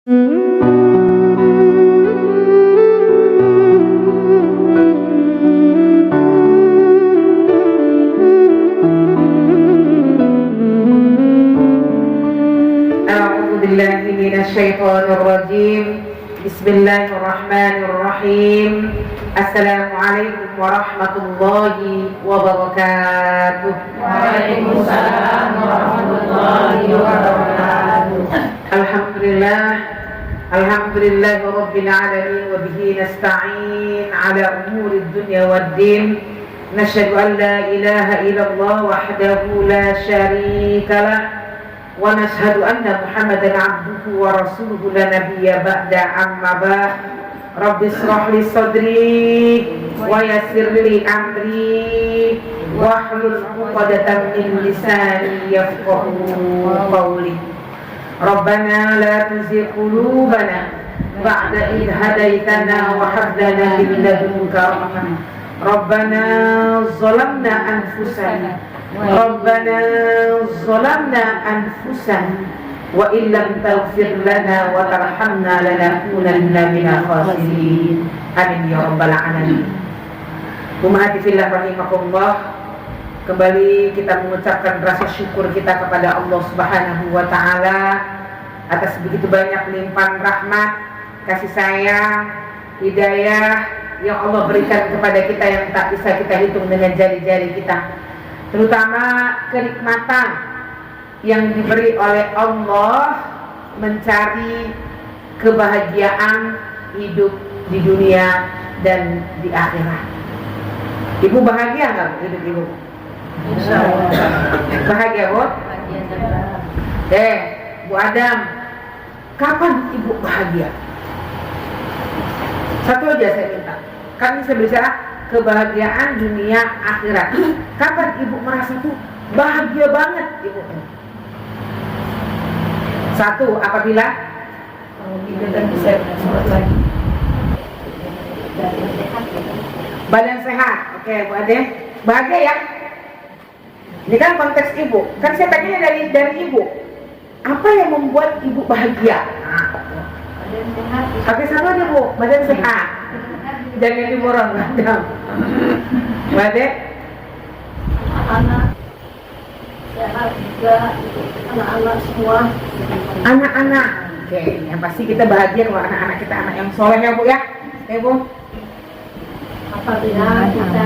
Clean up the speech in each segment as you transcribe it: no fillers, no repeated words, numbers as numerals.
A'udzubillahiminasyaitonirrajim. Bismillahirrahmanirrahim. Assalamualaikum warahmatullahi wabarakatuh. Waalaikumsalam warahmatullahi wabarakatuh. Alhamdulillahi rabbil alamin wa bihi nasta'in ala umuri dunya waddin. Nashhadu an la ilaha illallah wahdahu la syarika lah wa nashhadu anna Muhammadan abduhu wa rasuluhu la nabiyya ba'da, amma ba'd. Rabbi shrah li sadri wa yassir li amri wahlul 'uqdatam min lisani yafqahu qawli. Rabbana la tuzigh qulubana ba'da idh hadaytana wa hab lana min ladunka rahmah. Rabbana zalamna anfusana wa illam taghfir lana wa tarhamna lanakunanna minal khasirin. Amin ya rabbal alamin. Ummati fillah rahimakumullah. Kembali kita mengucapkan rasa syukur kita kepada Allah Subhanahu wa taala atas begitu banyak limpahan rahmat, kasih sayang, hidayah yang Allah berikan kepada kita yang tak bisa kita hitung dengan jari-jari kita. Terutama kenikmatan yang diberi oleh Allah mencari kebahagiaan hidup di dunia dan di akhirat. Ibu bahagia nggak hidup ibu? Bahagia, Bu? Bu Adam, kapan ibu bahagia? Satu aja saya minta. Kami bisa bicara kebahagiaan dunia akhirat. Kapan ibu merasa tuh bahagia banget ibu? Satu, apabila kita dan bisa sholat lagi. badan sehat. Oke, Bu Ade, bahagia ya? Ini kan konteks ibu. Kan saya tanya dari ibu. Apa yang membuat ibu bahagia? Badan sehat. Oke, satu aja Bu, badan sehat. Jangan dimurah, madam. Bu Ade? Anak sehat juga, anak-anak semua. Anak-anak. Oke, yang pasti kita bahagia kalau anak-anak kita anak yang soleh ya Bu ya. Oke Bu. Apabila kita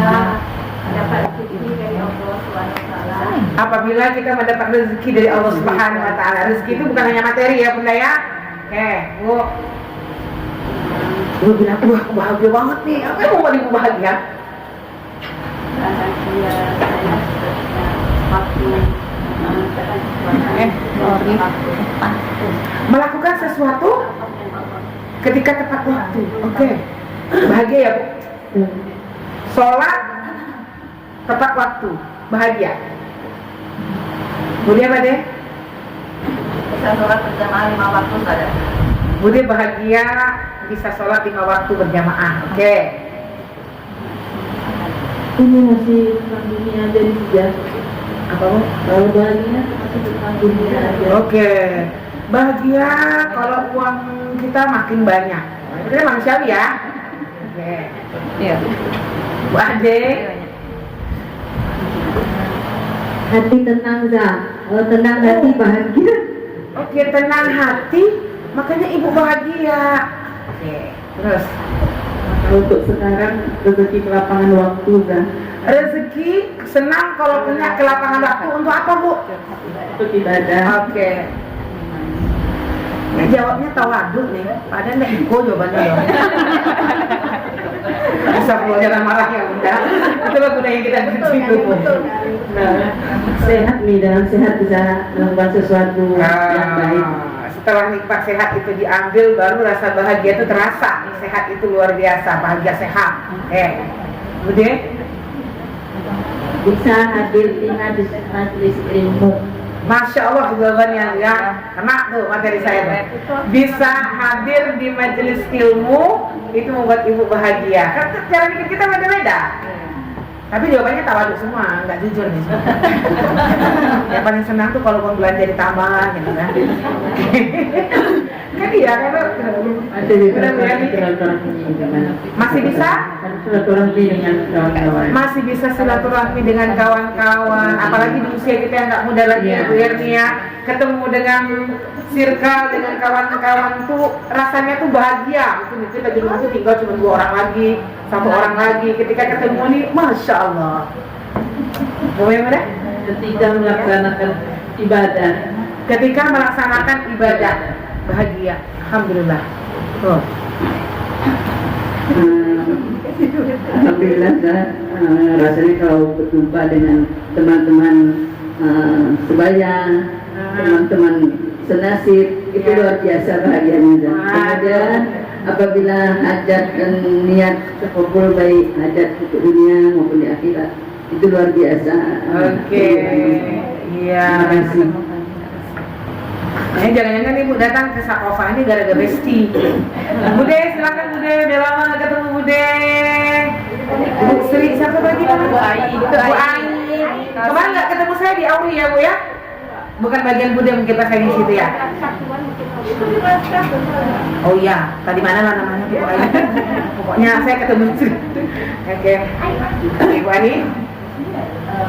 dapat rezeki dari Allah Subhanahu wa taala. Apabila kita mendapat rezeki dari Allah Subhanahu wa taala. Rezeki itu bukan hanya materi ya Bunda ya. Oke, Bu. Ibu bilang, wah aku bahagia banget nih. Apa yang membuat ibu bahagia? Bahagia saya waktu melakukan sesuatu ketika tepat waktu. Oke. Bahagia ya Bu. Sholat tepat waktu, bahagia. Budi apa deh? bisa sholat berjamaah 5 waktu saja. Budi bahagia bisa sholat 5 waktu berjamaah. Oke. Ini masih tentang dunia dan juga Apa Bu? kalau bahagia masih tentang dunia aja. Oke. Bahagia kalau uang kita makin banyak. Itu kan manusiawi ya. Oke. Iya. Bu Ade. Hati tenang Zah. Tenang hati bahagia. Oke, tenang hati, makanya ibu bahagia. Oke. Terus Untuk sekarang rezeki kelapangan waktu Zah. rezeki senang kalau punya kelapangan waktu untuk apa Bu? Untuk ibadah. Oke. Nah, jawabnya tawaduk nih. Padahal nggak ego jawabannya dong. Bisa keluar jangan marah ya Bunda. Itulah Bunda yang kita gitu Bu. Nah, sehat nih, dalam sehat bisa melakukan sesuatu yang baik. Setelah nikmat sehat itu diambil, baru rasa bahagia itu terasa. Sehat itu luar biasa, bahagia sehat. Bude? Bisa hadir di majelis ilmu. Masya Allah jawabannya ya, kena tuh materi saya tuh. Bisa hadir di majelis ilmu itu membuat ibu bahagia. Kan cara pikir kita beda-beda. Tapi jawabannya tawaduk semua, nggak jujur nih. Yang paling senang tuh kalau uang belanja ditambah gitu kan. Kan iya, karena Masih bisa silaturahmi dengan masih bisa silaturahmi dengan kawan-kawan. masih bisa silaturahmi dengan kawan-kawan, apalagi di usia kita yang nggak muda lagi ya Bu Yerni ya, ketemu dengan circle dengan kawan-kawan tuh rasanya tuh bahagia. Mungkin kita di rumah tuh tinggal cuma 2 orang lagi, 1 orang lagi, ketika ketemu nih, masya Allah. Bagaimana? Ketika melaksanakan ibadah, Ketika melaksanakan ibadah, bahagia, alhamdulillah. Tuh. alhamdulillah rasanya kalau berjumpa dengan teman-teman sebaya, teman-teman senasib, itu luar biasa bahagianya. Kemudian apabila hajat dan niat terkumpul baik hajat untuk dunia maupun di akhirat, itu luar biasa. Oke, iya. Terima kasih. Ini jangan-jangan ibu datang ke Sakofa ini gara-gara Besti. Bude, silakan Bude, udah lama nggak ketemu Bude. Bu Sri, siapa lagi namanya? Bu Ai. Kemarin nggak ketemu saya di Auri ya Bu ya? Bukan bagian Bude mungkin pas saya di situ ya? Oh iya, tadi mana lah namanya Bu Ai? Pokoknya saya ketemu di situ. Oke, Ibu Ani.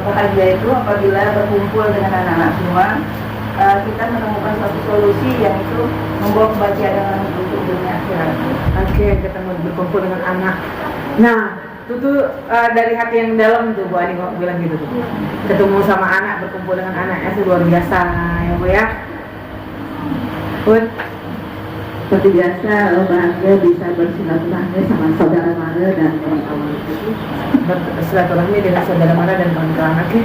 Bahagia itu apabila berkumpul dengan anak-anak semua, kita menemukan suatu solusi yang itu membawa kebahagiaan untuk dunia akhirat. Oke, ketemu berkumpul dengan anak. Nah, itu dari hati yang dalam tuh Bu Ani kok bilang gitu tuh. Ketemu sama anak, berkumpul dengan anaknya itu luar biasa ya Bu ya. Bun, Seperti biasa, bahagia bisa bersilaturahmi sama saudara mara dan kawan-kawan. bersilaturahmi dengan saudara mara dan kawan-kawan. Oke.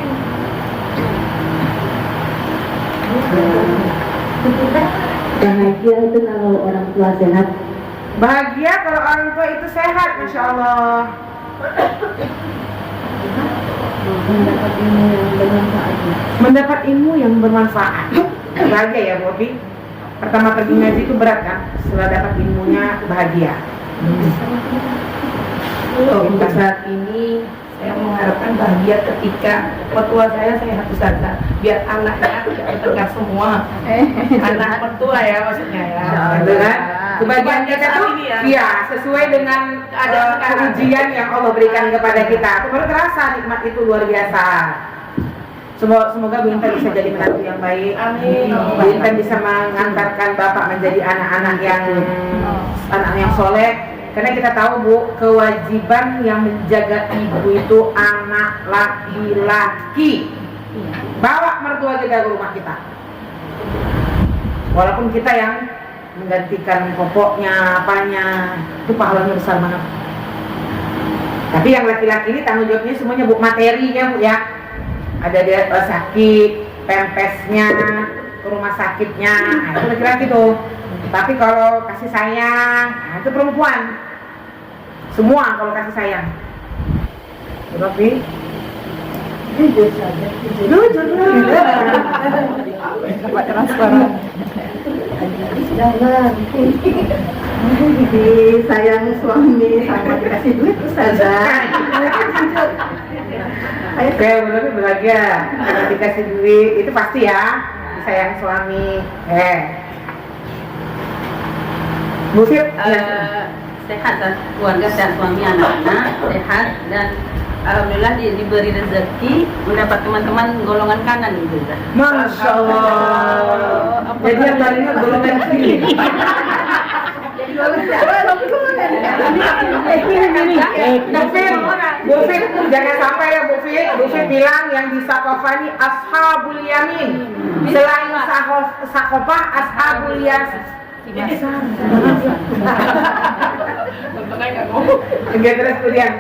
Bahagia itu kalau orang tua sehat. Bahagia kalau orang tua itu sehat, masya Allah. Mendapat ilmu yang bermanfaat. Mendapat ilmu yang bermanfaat. Bahagia ya Bu Opi. Pertama pergi ngaji itu berat kan. Setelah dapat ilmunya bahagia. Untuk saat ini saya mengharapkan bahagia ketika mertua saya ustazah, biar anaknya tidak bertengkar semua. Anak mertua ya maksudnya ya. Betul kan? Kebahagiaan kita tuh ya sesuai dengan ujian yang Allah berikan kepada kita. Aku baru terasa nikmat itu luar biasa. Semoga Bu Intan bisa jadi menantu yang baik. Amin. Bu Intan bisa mengantarkan Bapak menjadi anak-anak yang soleh. Karena kita tahu Bu, kewajiban yang menjaga ibu itu anak laki-laki. Bawa mertua kita ke rumah kita. Walaupun kita yang menggantikan popoknya, apanya, itu pahalanya besar banget. Tapi yang laki-laki ini tanggung jawabnya semuanya Bu, materinya Bu ya. Ada dia sakit, pempesnya, ke rumah sakitnya, nah, itu laki-laki tuh. Tapi kalau kasih sayang, nah, itu perempuan. Semua kalau kasih sayang. Tapi Jujur saja. jujur Dapat transparan. Jangan. Disayang suami sama dikasih duit ustazah. Oke, berarti bahagia. Kalau dikasih duit itu pasti ya. Disayang suami. Bu Fit, Sehat dan keluarga dan suami anak-anak sehat dan alhamdulillah diberi rezeki mendapat teman-teman golongan kanan gitu. Masya Allah. Jadi yang tadinya golongan kiri. Bu Fit, jangan sampai ya Bu Fit bilang yang di Sakofa ini ashabul yamin. Selain Sakofah, ashabul yamin. Enggak terus kemudian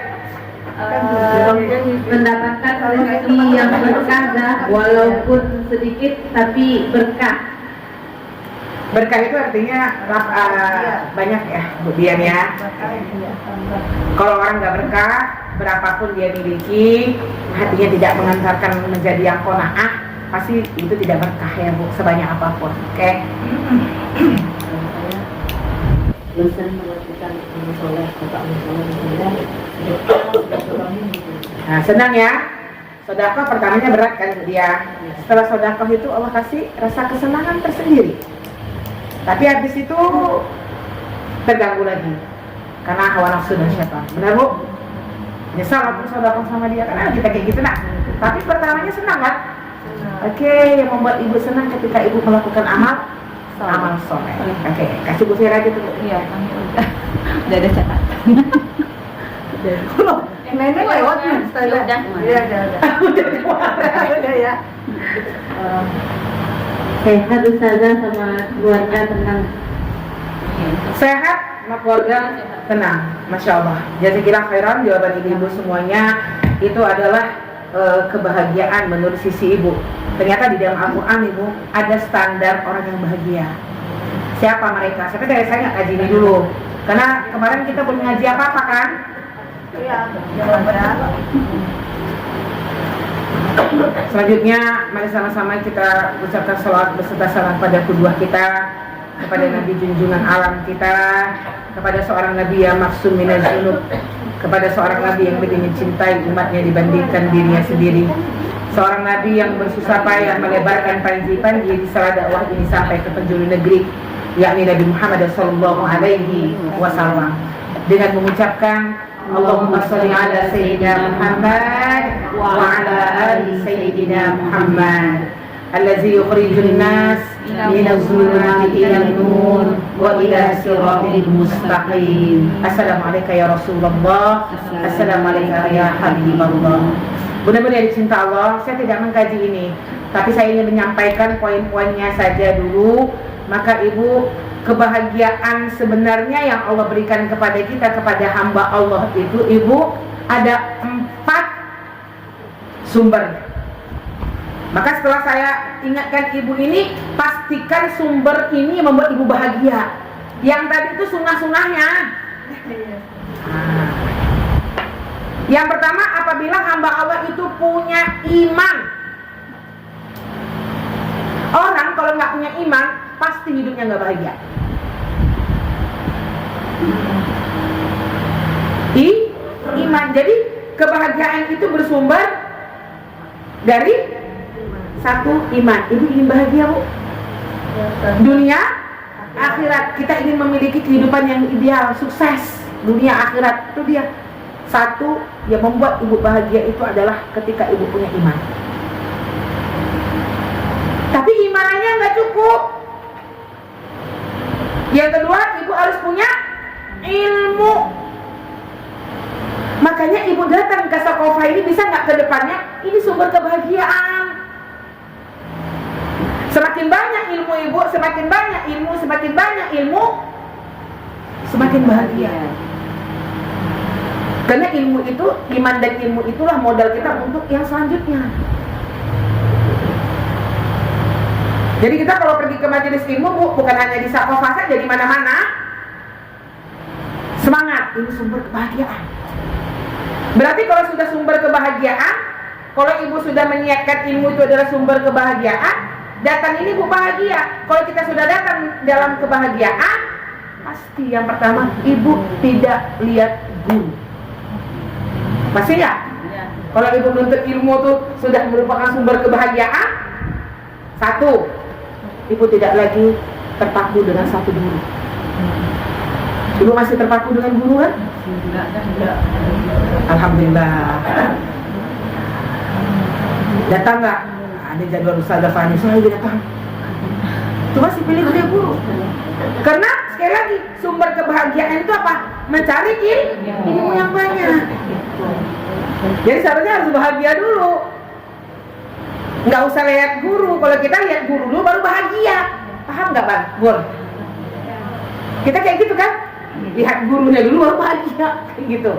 Mendapatkan rezeki yang berkah dah, walaupun sedikit tapi berkah. berkah itu artinya banyak ya Bu Dian ya. Kalau orang nggak berkah, berapapun dia miliki, hatinya tidak mengantarkan menjadi yang qanaah, pasti itu tidak berkah ya Bu, sebanyak apapun. Oke. Bosan melakukan soleh, bapak soleh, Nah, senang ya. Sedekah pertamanya berat kan dia. Setelah sedekah itu Allah kasih rasa kesenangan tersendiri. Tapi habis itu terganggu lagi karena hawa nafsu dan syaitan. Benar Bu? Nyesal aku sedekah sama dia karena kita kayak gitu nak. Tapi pertamanya senang kan? Oke, yang membuat ibu senang ketika ibu melakukan amal soleh. Oke, kasih Bu Fira gitu. Iya, kami udah ada catatan. Yang lainnya lewat nih, Udah. Iya, udah ya. Sehat Ustazah sama keluarga tenang. Sehat sama keluarga tenang, Masya Allah. Jazakillah khairan jawaban ibu-ibu semuanya. Itu adalah kebahagiaan menurut sisi ibu. Ternyata di dalam Al-Quran ibu ada standar orang yang bahagia. Siapa mereka? Sampai dari saya nggak kaji ini dulu. Karena kemarin kita belum ngaji apa-apa kan? Iya, jangan Selanjutnya mari sama-sama kita ucapkan salawat beserta salam pada kedua kita, kepada Nabi junjungan alam kita, kepada seorang Nabi yang maksum minaz dzunub, kepada seorang Nabi yang lebih mencintai umatnya dibandingkan dirinya sendiri, seorang Nabi yang bersusah payah melebarkan panji-panji di salah dakwah ini sampai ke penjuru negeri, yakni Nabi Muhammad sallallahu alaihi wasallam, dengan mengucapkan Allahumma sholli ala Sayyidina Muhammad wa ala ali Sayyidina Muhammad allazi yukhrijun nas minaz zulumati ilan nur wa ila siratil mustaqim. Assalamualaikum ya Rasulullah, assalamualaikum ya Habiballah. Benar-benar dicinta Allah, saya tidak mengkaji ini, tapi saya ingin menyampaikan poin-poinnya saja dulu. Maka ibu, kebahagiaan sebenarnya yang Allah berikan kepada kita, kepada hamba Allah itu ibu, ada 4 sumber. Maka setelah saya ingatkan ibu ini, pastikan sumber ini yang membuat ibu bahagia. Yang tadi itu sunnah-sunnahnya. Yang pertama, apabila hamba Allah itu punya iman. Orang kalau nggak punya iman, pasti hidupnya nggak bahagia. Iman. Jadi kebahagiaan itu bersumber dari 1 iman. Ibu ingin bahagia Bu? Dunia, akhirat. Kita ingin memiliki kehidupan yang ideal, sukses. Dunia, akhirat, itu dia. 1 yang membuat ibu bahagia itu adalah ketika ibu punya iman. Tapi imannya nggak cukup. Yang kedua, ibu harus punya ilmu. Makanya ibu datang ke Sakofa ini, bisa nggak ke depannya? Ini sumber kebahagiaan. Semakin banyak ilmu ibu, semakin banyak ilmu, semakin banyak ilmu, semakin bahagia. Karena ilmu itu, iman dan ilmu itulah modal kita untuk yang selanjutnya. Jadi kita kalau pergi ke majelis ilmu Bu, bukan hanya di Sakofa saja, di mana-mana. Semangat, ini sumber kebahagiaan. Berarti kalau sudah sumber kebahagiaan, kalau ibu sudah menyiapkan ilmu itu adalah sumber kebahagiaan, datang ini Bu bahagia. Kalau kita sudah datang dalam kebahagiaan, pasti yang pertama ibu tidak lihat guru. Pasti ya? Kalau ibu menuntut ilmu itu sudah merupakan sumber kebahagiaan, 1, ibu tidak lagi terpaku dengan satu guru. Ibu masih terpaku dengan guru kan? Enggak. Alhamdulillah. Datang nggak? Ada jadwal Ustazah Fani, saya datang. Cuma sih pilih dia guru. Karena sekali lagi sumber kebahagiaan itu apa? Mencari ilmu yang banyak. Jadi seharusnya harus bahagia dulu. Nggak usah lihat guru. Kalau kita lihat guru dulu baru bahagia. Paham nggak Bang? Bun? Kita kayak gitu kan? Lihat gurunya dulu baru bahagia, kayak gitu.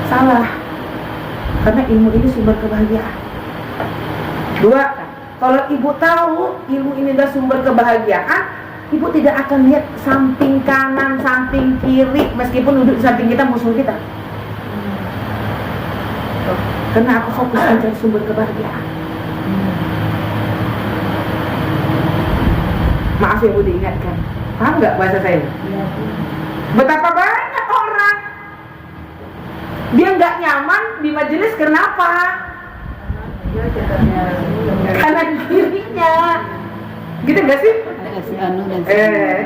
Salah. Karena ilmu ini sumber kebahagiaan. 2, kalau ibu tahu ilmu ini adalah sumber kebahagiaan, ibu tidak akan lihat samping kanan, samping kiri, meskipun duduk di samping kita musuh kita. Karena aku fokus mencari sumber kebahagiaan. Maaf ya Bu, diingatkan. Paham nggak bahasa saya? Betapa banyak orang Dia nggak nyaman di majelis kenapa? Karena dirinya. Gitu nggak sih?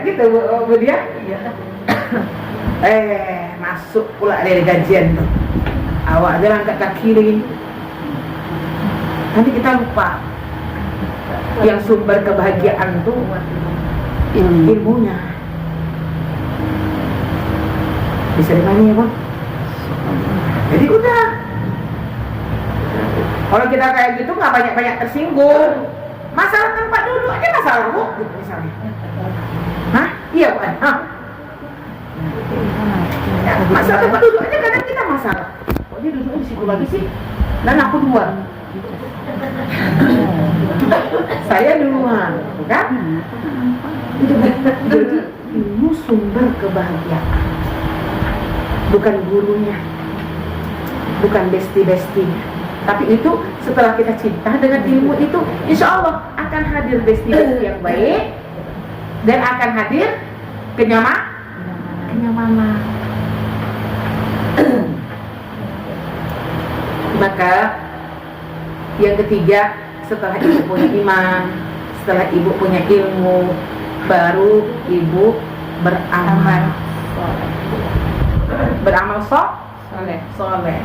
Gitu Bu dia. Masuk pula dari gajian tuh. Awak jalan ke kiri. Nanti kita lupa yang sumber kebahagiaan tuh ilmunya. Bisa dimana ya Bang? Jadi udah. Kalau kita kayak gitu nggak banyak-banyak tersinggung. Masalah tempat duduk aja masalah Bu, gitu misalnya. Hah? Iya bukan? Hah? Ya, masalah tempat duduk aja kadang kita masalah. Kok dia duduknya di situ lagi sih? Dan aku duluan. Saya duluan, kan? Jadi ilmu sumber kebahagiaan, bukan gurunya, bukan bestie-bestinya. Tapi itu setelah kita cinta dengan ilmu itu, insya Allah akan hadir bestie-bestie yang baik dan akan hadir kenyamanan. Maka yang ketiga, setelah ibu punya iman, setelah ibu punya ilmu, baru ibu beramal soleh.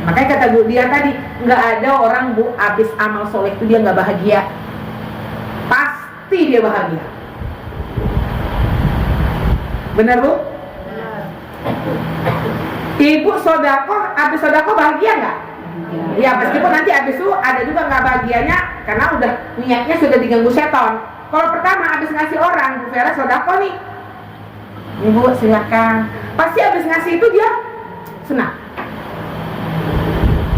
Makanya kata Bu dia tadi, nggak ada orang Bu habis amal soleh itu dia nggak bahagia. Pasti dia bahagia. Benar Bu? Ibu sodako, habis sodako bahagia nggak? Ya meskipun nanti habis itu ada juga nggak bahagianya karena udah niatnya sudah diganggu seton. Kalau pertama habis ngasih orang, Bu Vera sodako nih, Ibu silakan. Pasti habis ngasih itu dia senang.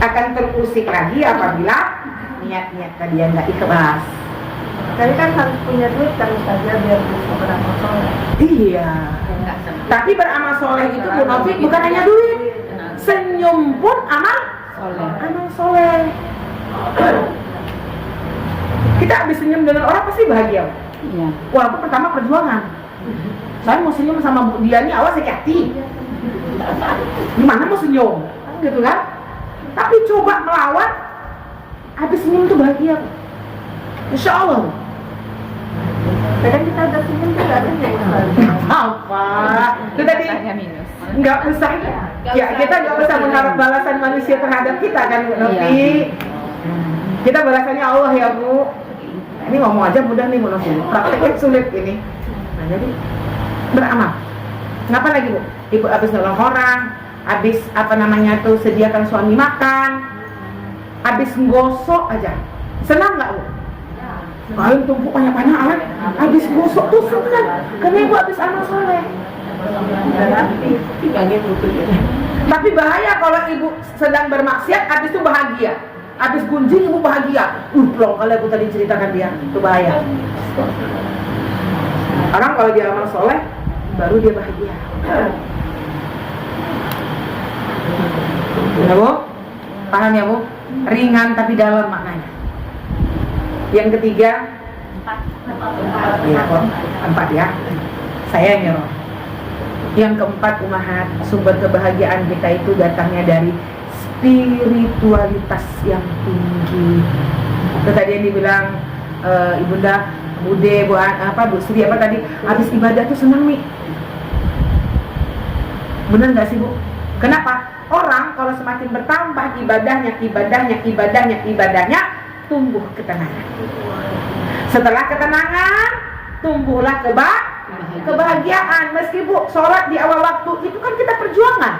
Akan terusik lagi apabila niat-niat tadi yang nggak ikhlas. Tapi kan harus punya duit terus saja biar bisa beramal soleh. Iya. Tapi beramal soleh itu Bu Novi bukan hanya duit. Senyum pun amal soleh. Kita habis senyum dengan orang pasti bahagia. Iya. Walaupun pertama perjuangan. Saya mau senyum sama Bu Dia nih, awas sakit hati. Gimana mau senyum? Gitu kan? Tapi coba melawan, habis senyum tuh bahagia. Insya Allah. Kadang kita ada senyum juga ada yang Apa? Itu tadi nggak usah. Ya kita nggak usah mengharap balasan manusia terhadap kita kan Bu Novi. Kita balasannya Allah ya Bu. Ini ngomong aja mudah nih Bu Novi. Prakteknya sulit ini. Nah jadi beramal. Ngapa lagi Bu? Ibu habis nolong orang, habis sediakan suami makan, habis gosok aja. Senang nggak Bu? Kalau tumpuk banyak-banyak alat, habis gosok tuh senang. Karena Ibu habis amal soleh. Tapi bahaya kalau Ibu sedang bermaksiat, habis itu bahagia. Habis gunjing Ibu bahagia. Plong kalau Ibu tadi ceritakan dia, itu bahaya. Orang kalau dia amal soleh, baru dia bahagia. Ya Bu? Paham ya Bu? Ringan tapi dalam maknanya. Yang ketiga, empat ya. Saya nyuruh. Yang keempat umahat, sumber kebahagiaan kita itu datangnya dari spiritualitas yang tinggi. Itu tadi yang dibilang Ibunda Bude, Bu Sri tadi, habis ibadah tuh senang nih. Bener nggak sih Bu? Kenapa? Orang kalau semakin bertambah ibadahnya, tumbuh ketenangan. Setelah ketenangan, tumbuhlah kebahagiaan. Meski Bu, sholat di awal waktu itu kan kita perjuangan.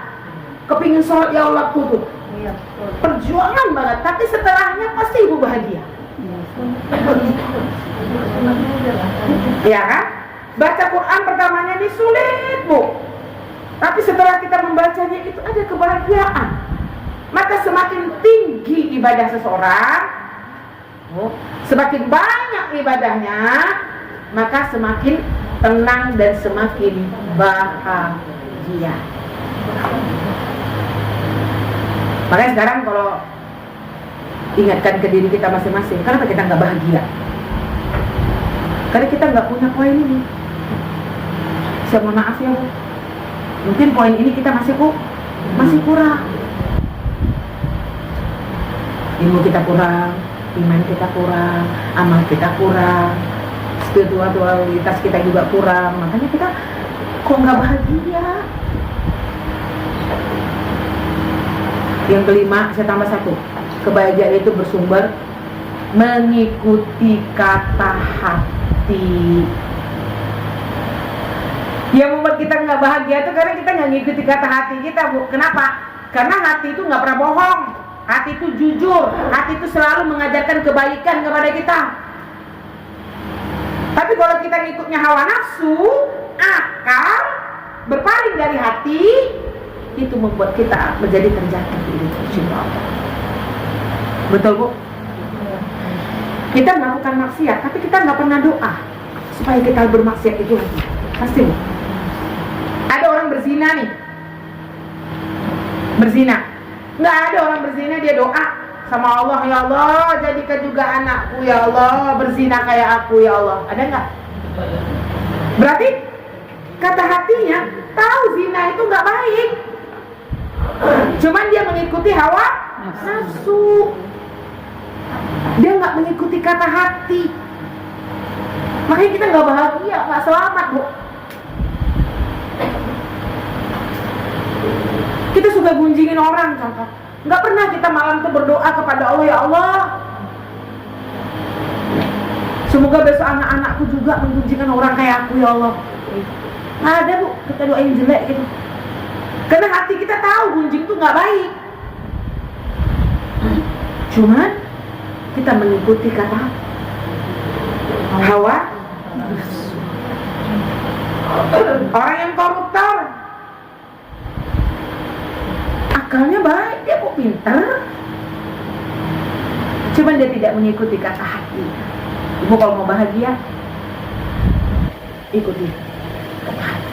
Kepingin sholat di awal waktu tuh, perjuangan banget. Tapi setelahnya pasti Ibu bahagia. Ya kan? Baca Quran pertamanya ini sulit Bu. Tapi setelah kita membacanya itu ada kebahagiaan. Maka semakin tinggi ibadah seseorang, semakin banyak ibadahnya, maka semakin tenang dan semakin bahagia. Makanya sekarang kalau ingatkan ke diri kita masing-masing, kenapa kita nggak bahagia? Karena kita nggak punya poin ini. Saya mohon maaf ya Bu. Mungkin poin ini kita masih kurang. ilmu kita kurang, iman kita kurang, amal kita kurang, spiritualitas kita juga kurang. Makanya kita kok nggak bahagia. Yang kelima, saya tambah satu, kebahagiaan itu bersumber mengikuti kata hati. Yang membuat kita nggak bahagia itu karena kita nggak ngikuti kata hati kita, Bu. Kenapa? Karena hati itu nggak pernah bohong. Hati itu jujur. Hati itu selalu mengajarkan kebaikan kepada kita. Tapi kalau kita ngikutnya hawa nafsu, akal, berpaling dari hati, itu membuat kita menjadi terjatuh di cinta Allah. Betul, Bu? Kita melakukan maksiat, tapi kita nggak pernah doa supaya kita bermaksiat itu lagi. Pasti, Bu. Ada orang berzina nih, berzina. Nggak ada orang berzina dia doa sama Allah, ya Allah jadikan juga anakku ya Allah berzina kayak aku ya Allah. Ada nggak? Berarti kata hatinya tahu zina itu nggak baik, cuman dia mengikuti hawa nafsu. Dia nggak mengikuti kata hati. Makanya kita nggak bahagia, nggak selamat, Bu. Kita suka gunjingin orang, contoh. Nggak pernah kita malam itu berdoa kepada Allah, ya Allah, semoga besok anak-anakku juga menggunjingkan orang kayak aku, ya Allah. Nggak ada, Bu, kita doain jelek gitu. Karena hati kita tahu gunjing itu nggak baik. Cuman kita mengikuti kata hawa. Orang yang koruptor, akalnya baik, dia kok pintar, cuman dia tidak mengikuti kata hati. Ibu kalau mau bahagia, ikuti kata hati.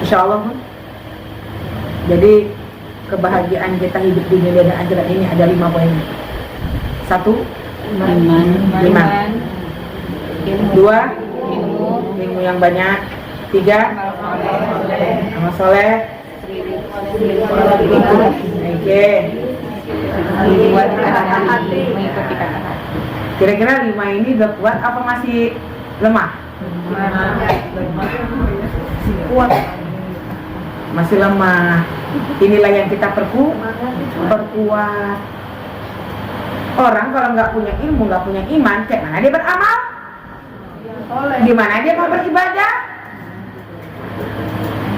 Insya Allah, Bu. Jadi kebahagiaan kita hidup di dunia dan akhirat ini ada 5 poin. 1, iman. 2, ilmu yang banyak. 3, amal soleh. Oke. Kira-kira 5 ini udah kuat apa masih lemah? Kuat. Masih lemah. Inilah yang kita perkuat. Orang kalau nggak punya ilmu, nggak punya iman, kayak mana dia beramal? Gimana dia mau beribadah?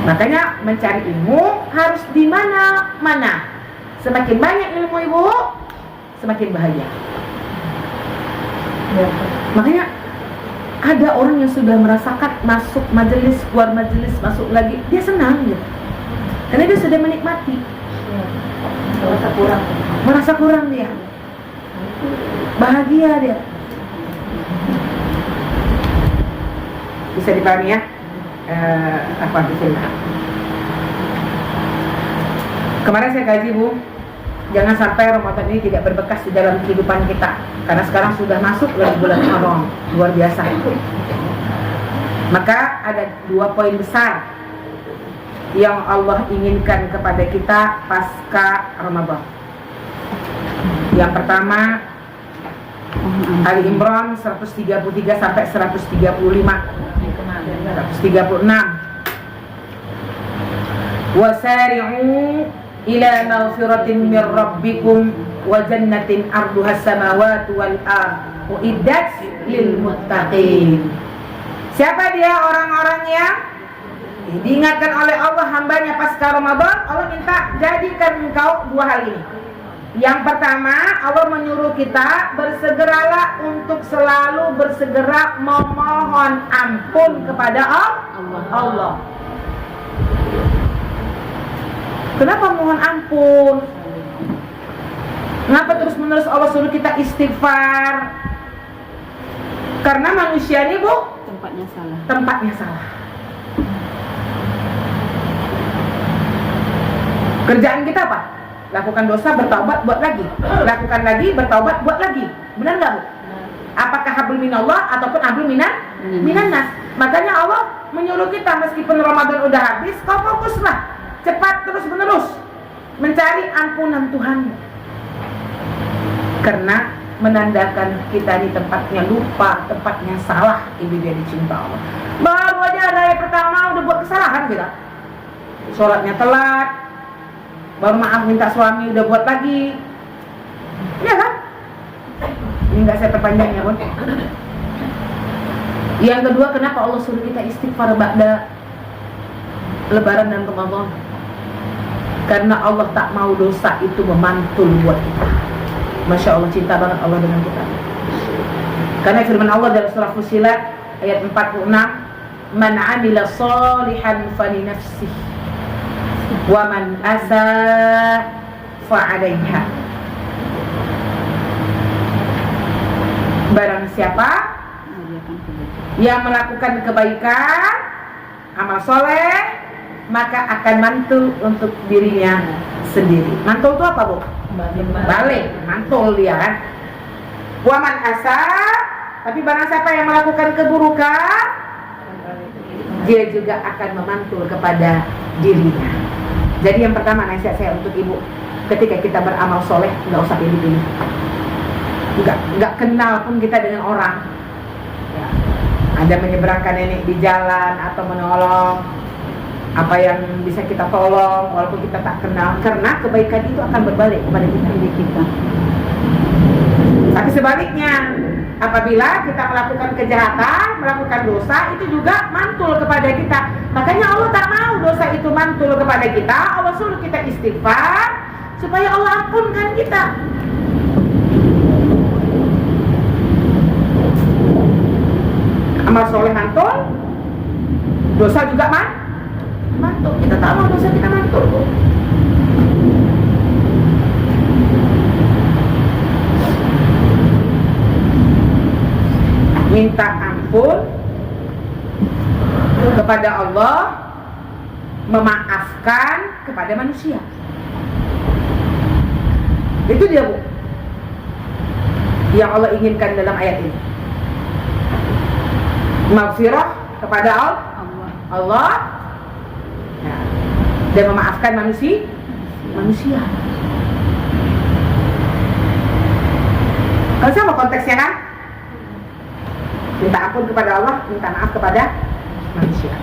Makanya mencari ilmu harus di mana-mana. Semakin banyak ilmu Ibu, semakin bahagia. Makanya ada orang yang sudah merasakan masuk majelis, keluar majelis, masuk lagi, dia senang gitu. Karena dia sudah menikmati. Merasa kurang dia. Bahagia dia. Bisa dipahami ya? Kemarin saya kaji, Bu, jangan sampai Ramadan ini tidak berbekas di dalam kehidupan kita. Karena sekarang sudah masuk lagi bulan Ramadan, luar biasa. Maka ada 2 poin besar yang Allah inginkan kepada kita pasca Ramadan. Yang pertama, Ali Imran 133 sampai 135. 136. Wasari'u ila maghfiratin min rabbikum wa jannatin arduhas samawati wal ard uiddat lil muttaqin. Siapa dia orang-orang yang diingatkan oleh Allah hambanya pasca Ramadan? Allah minta jadikan engkau 2 hal ini. Yang pertama, Allah menyuruh kita bersegeralah untuk selalu bersegera memohon ampun kepada Allah. Kenapa mohon ampun? Kenapa terus-menerus Allah suruh kita istighfar? Karena manusia ini, Bu, tempatnya salah. Kerjaan kita apa? Lakukan dosa, bertaubat, buat lagi. Lakukan lagi, bertaubat, buat lagi. Benar nggak, Bu? Apakah hablum minallah ataupun hablum minannas? Makanya Allah menyuruh kita meskipun Ramadan udah habis, kau fokuslah, cepat terus menerus mencari ampunan Tuhan, karena menandakan kita di tempatnya lupa, tempatnya salah. Ibu dia dicinta Allah. Baru aja hari pertama udah buat kesalahan kita, sholatnya telat, baru maaf minta suami udah buat lagi, ya kan? Ini nggak saya perpanjang ya, Bun. Yang kedua, kenapa Allah suruh kita istighfar ba'da Lebaran dan Ramadan? Karena Allah tak mau dosa itu memantul buat kita. Masya Allah, cinta banget Allah dengan kita. Karena firman Allah dalam surah Fussilat ayat 46, "Man 'amila shalihan falinafsih wa man asaa fa'alaiha." Barang siapa yang melakukan kebaikan, amal soleh, maka akan mantul untuk dirinya sendiri. Mantul itu apa, Bu? Balik, mantul dia kan. Waman asa, tapi barang siapa yang melakukan keburukan, dia juga akan memantul kepada dirinya. Jadi yang pertama nasihat saya untuk ibu, ketika kita beramal soleh, nggak usah pilih-pilih. Nggak kenal pun kita dengan orang. Ya. Ada menyeberangkan nenek di jalan atau menolong apa yang bisa kita tolong walaupun kita tak kenal, karena kebaikan itu akan berbalik kepada kita. Tapi sebaliknya, apabila kita melakukan kejahatan, melakukan dosa, itu juga mantul kepada kita. Makanya Allah tak mau dosa itu mantul kepada kita. Allah suruh kita istighfar supaya Allah ampunkan kita. Amal soleh mantul, dosa juga mantul. Kita tak mau dosa kita mantul. Minta ampun kepada Allah, memaafkan kepada manusia. Itu dia, Bu, yang Allah inginkan dalam ayat ini. Maghfirah kepada Allah ya, dan memaafkan manusia. Kalau sama konteksnya kan, minta ampun kepada Allah, minta maaf kepada manusia.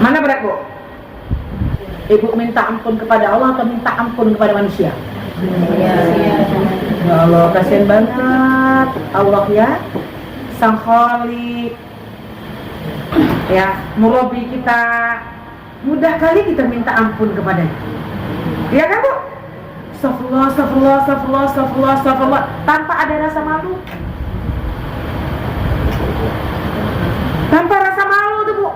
Mana berat, Bu? Ibu minta ampun kepada Allah atau minta ampun kepada manusia? Ya Allah, kasihan banget Allah ya, Sang Khalik ya, murabi kita. Mudah kali kita minta ampun kepadanya, ya kan, Bu? Astagfirullah, tanpa ada rasa malu. Tanpa rasa malu tuh, Bu,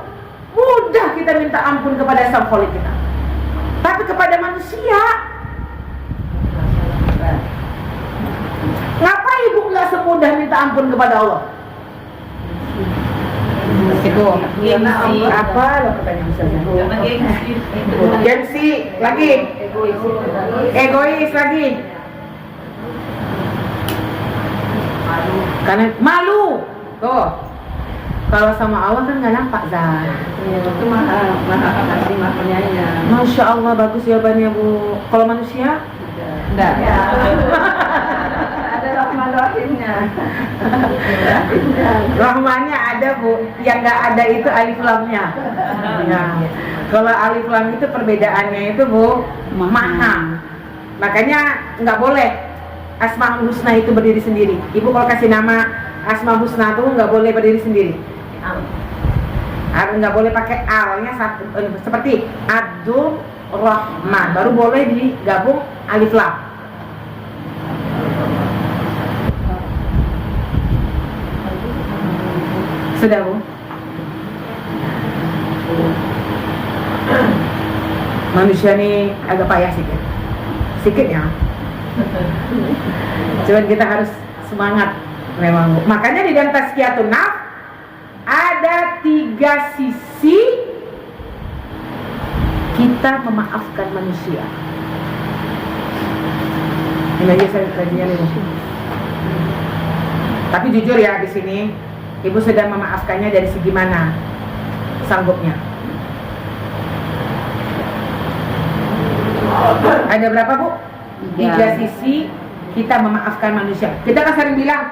mudah kita minta ampun kepada Sang Khalik kita. Tapi kepada manusia, ngapa ibu nggak semudah minta ampun kepada Allah? Gengsi. Apa lo pertanyaan misalnya? Gengsi lagi. Egois lagi. Karena malu. Tuh. Kalau sama Allah kan nggak nampak, Zah. Itu maha kasih, maha penyayang. Masya Allah, bagus jawabannya, Bu. Kalau manusia? Enggak. Ada rahman rahimnya. Rahmannya ada, Bu. Yang nggak ada itu alif lamnya. Ya. Kalau alif lam itu perbedaannya itu, Bu, maha. Makanya nggak boleh Asmaul Husna itu berdiri sendiri. Ibu kalau kasih nama Asmaul Husna itu nggak boleh berdiri sendiri. Nggak boleh pakai alnya seperti Abdul Rahman, baru boleh digabung alif lam. Sudah, Bu? Manusia ini agak payah sedikit ya. Cuman kita harus semangat memang, Bu. Makanya di dalam Tazkiyatun Nafs ada 3 sisi kita memaafkan manusia. Ini aja saya kajian ini. Tapi jujur ya, di sini Ibu sedang memaafkannya dari segi mana? sanggupnya. Ada berapa, Bu? 3 sisi kita memaafkan manusia. Kita kan sering bilang,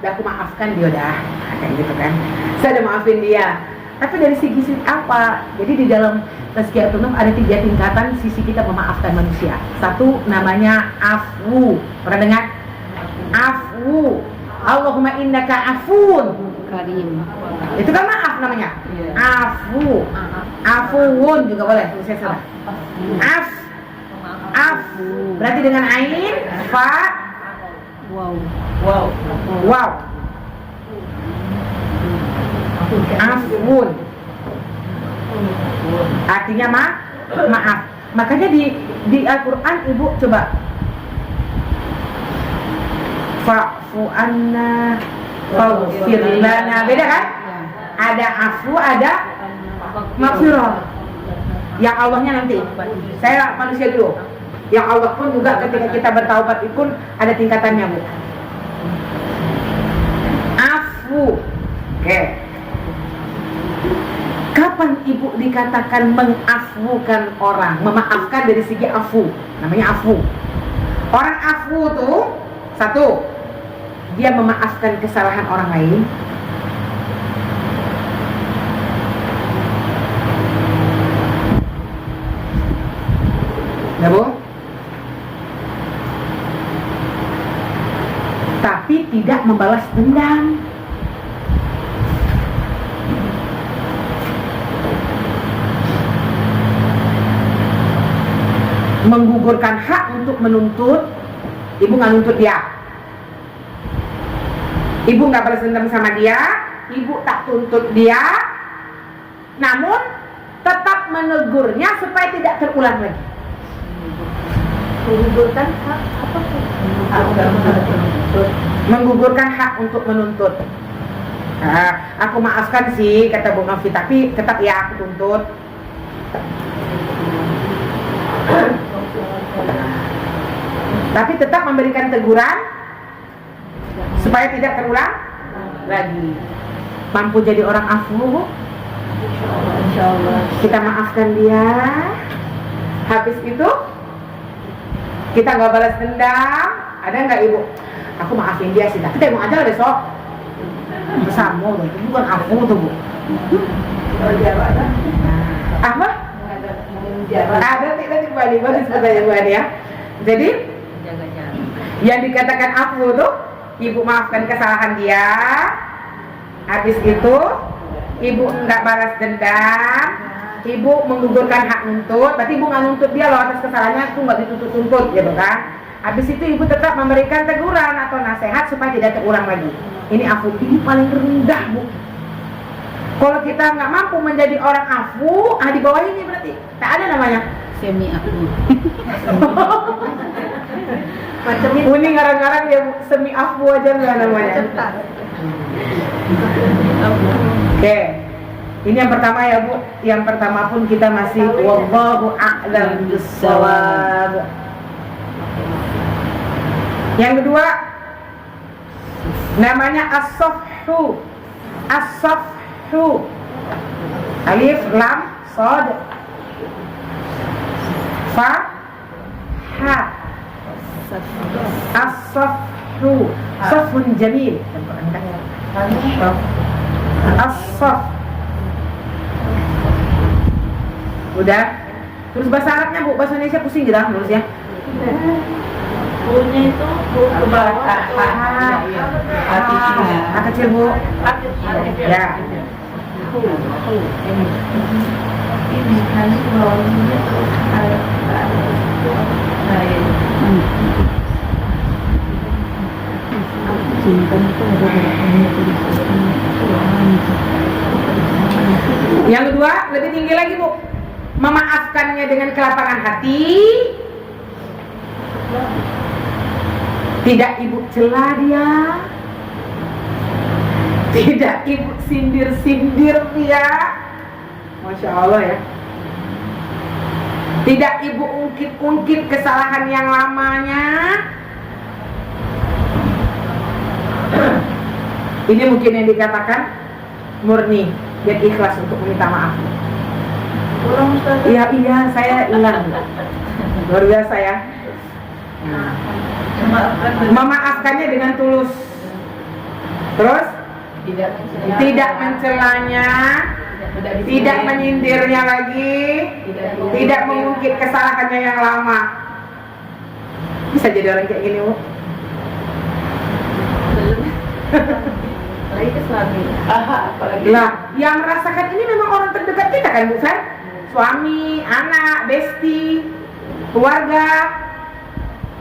"Udah aku maafkan dia udah." Kayak gitu kan. Saya udah maafin dia. Tapi dari segi apa? Jadi di dalam Tazkiyatun Nufs ada 3 tingkatan sisi kita memaafkan manusia. Satu namanya afu. Pernah dengar? Afu. Allahumma innaka afun Karim. itu kan maaf namanya. Afu. Afuun juga boleh. Saya salah. Af. Berarti dengan ain, fa, Wow. waw. Afun. Artinya maaf. Makanya di Al-Qur'an Ibu coba fa'fu anna faghfir lana. Beda kan? Ada afu, ada maghfirah. Yang Allahnya nanti. Saya manusia dulu. Yang Allah pun juga ketika kita bertaubat pun ada tingkatannya, Bu. Afu. Oke. Kapan Ibu dikatakan mengafukan orang? Memaafkan dari segi afu. Namanya afu. Orang afu tuh satu, dia memaafkan kesalahan orang lain. Ya, Bu? Tapi tidak membalas dendam. Menggugurkan hak untuk menuntut. Ibu nggak nuntut dia. Ibu nggak balas dendam sama dia. Ibu tak tuntut dia. Namun tetap menegurnya supaya tidak terulang lagi. Menggugurkan hak apa tuh? Menggugurkan hak untuk menuntut. Aku maafkan sih kata Bu Novi, tapi tetap ya aku tuntut. Tapi tetap memberikan teguran supaya tidak terulang lagi. Mampu jadi orang afu, Bu? Insyaallah. Kita maafkan dia. Habis itu kita nggak balas dendam. Ada nggak Ibu? Aku maafin dia sih, tapi tengok aja lah besok. Bersama, itu bukan afu tuh, Bu. Apa? Ada tidak di Bali, bagus pertanyaan ya. Jadi Jaga jarak. yang dikatakan afu tuh, Ibu maafkan kesalahan dia. Habis itu Ibu nggak balas dendam. Ibu menggugurkan hak nuntut. Berarti Ibu nggak nuntut dia loh atas kesalahannya, aku nggak dituntut-tuntut, gitu kan? Habis itu Ibu tetap memberikan teguran atau nasihat supaya tidak terulang lagi. Ini afu, ini paling rendah, Bu. Kalau kita nggak mampu menjadi orang afu, di bawah ini berarti tak ada namanya. Semi aku. Macam ini ngarang-ngarang ya, Bu. Semi afu aja nggak namanya. Oke. Ini yang pertama ya, Bu. Yang pertama pun kita masih wallahu a'lam bissawab. Yang kedua namanya as-safhu. As-safhu. Alif lam shad fa ha. As-safhu. Safun jamil. As-saf. Udah. Terus bahasa Arabnya, Bu, bahasa Indonesia pusing gitu nulis ya. Punya itu ke bawah. A kecil, Bu. Ya. Ini kan bawahnya tuh kayak Yang kedua, lebih tinggi lagi, Bu. Memaafkannya dengan kelapangan hati. Tidak Ibu cela dia. Tidak Ibu sindir-sindir dia. Masya Allah ya. Tidak Ibu ungkit-ungkit kesalahan yang lamanya. Ini mungkin yang dikatakan murni Biar ikhlas untuk meminta maaf. Kurang Ustaz. Iya, saya hilang. Luar biasa ya. Nah, memaafkannya dengan tulus. Terus tidak mencelanya, tidak menyindirnya lagi, tidak mengungkit kesalahannya yang lama. Bisa jadi orang kayak gini, Bu. Lagi ke suami. Apalagi. Lah, yang merasakan ini memang orang terdekat kita kan, Bu Fer? Suami, anak, besti, keluarga.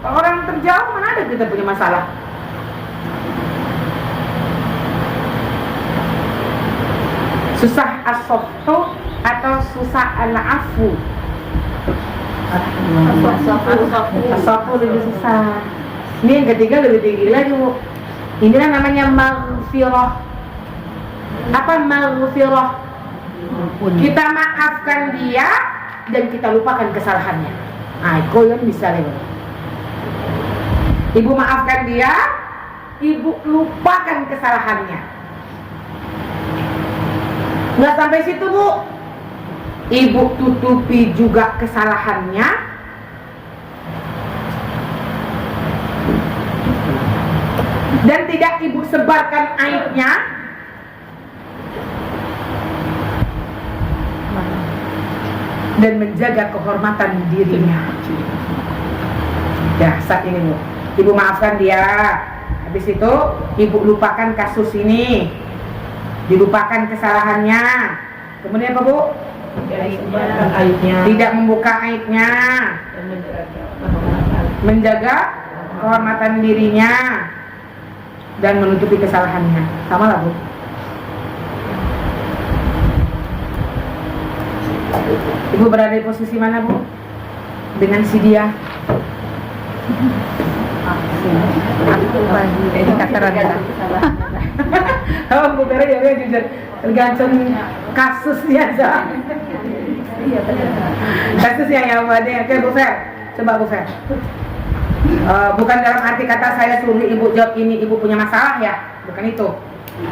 Orang terjauh mana ada kita punya masalah? Susah as-softu atau susah al-afu? As-softu lebih susah. Ini yang ketiga lebih tinggi lagi, Bu. Inilah namanya maghfirah. Apa maghfirah? Kita maafkan dia dan kita lupakan kesalahannya. Nah, itu yang bisa lewat. Ibu maafkan dia, ibu lupakan kesalahannya. Nggak sampai situ, Bu. Ibu tutupi juga kesalahannya. Dan tidak ibu sebarkan aibnya. Dan menjaga kehormatan dirinya. Ya, saat ini, Bu. Ibu maafkan dia. Habis itu ibu lupakan kasus ini, dilupakan kesalahannya. Kemudian apa, Bu? Tidak membuka aibnya, menjaga kehormatan dirinya, dan menutupi kesalahannya. Sama lah, Bu. Ibu berada di posisi mana, Bu? Dengan si dia? Oh, Bu Vera ya jujur, tergantung kasusnya, kasusnya ya, Bu Ade. Oke, Bu Fer, coba Bu Fer. Bukan dalam arti kata saya suruh ibu jawab ini, ibu punya masalah ya, bukan itu.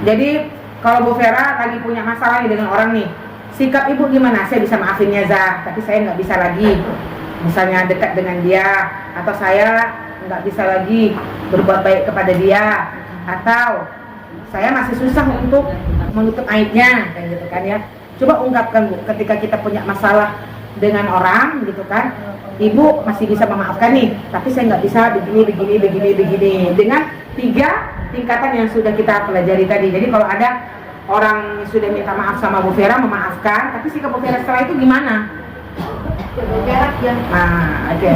Jadi kalau Bu Vera lagi punya masalah nih dengan orang nih, sikap ibu gimana? Saya bisa maafinnya, tapi saya nggak bisa lagi. Misalnya dekat dengan dia, atau saya nggak bisa lagi berbuat baik kepada dia, atau saya masih susah untuk menutup aibnya, kayak gitu kan ya. Coba ungkapkan, Bu, ketika kita punya masalah dengan orang gitu kan, ibu masih bisa memaafkan nih, tapi saya nggak bisa begini dengan 3 tingkatan yang sudah kita pelajari tadi. Jadi kalau ada orang sudah minta maaf sama Bu Vera, memaafkan, tapi sikap Bu Vera setelah itu gimana? Oke.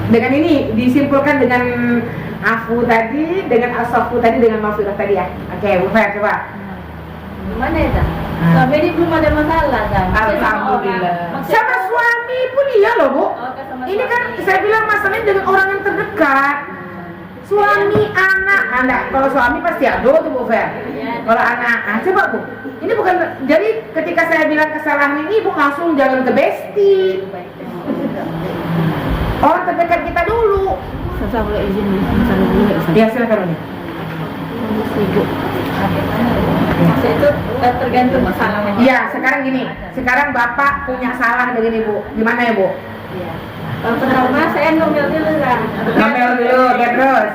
Dengan ini disimpulkan dengan afu tadi, dengan asafu tadi, dengan maghfirah tadi ya. Oke, Bu Fer, coba. Gimana ya, Suami ini belum ada masalah, Alhamdulillah. Sama suami pun iya loh, Bu. Ini kan saya bilang masalahnya dengan orang yang terdekat. Suami, anak. Kalau suami pasti ada tuh, Bu Fer. Kalau anak, coba, Bu. Ini bukan, jadi ketika saya bilang kesalahan ini, Ibu langsung jalan ke besti. Orang terdekat kita dulu. Saya boleh izin misalnya dulu ya, Ustaz? Ya, silakan. Ibu. Itu tergantung masalahnya. Iya, sekarang gini. Sekarang Bapak punya salah dengan Ibu. Gimana ya, Bu? Kalau pertama saya ngomel dulu kan. Ngomel dulu, ya terus.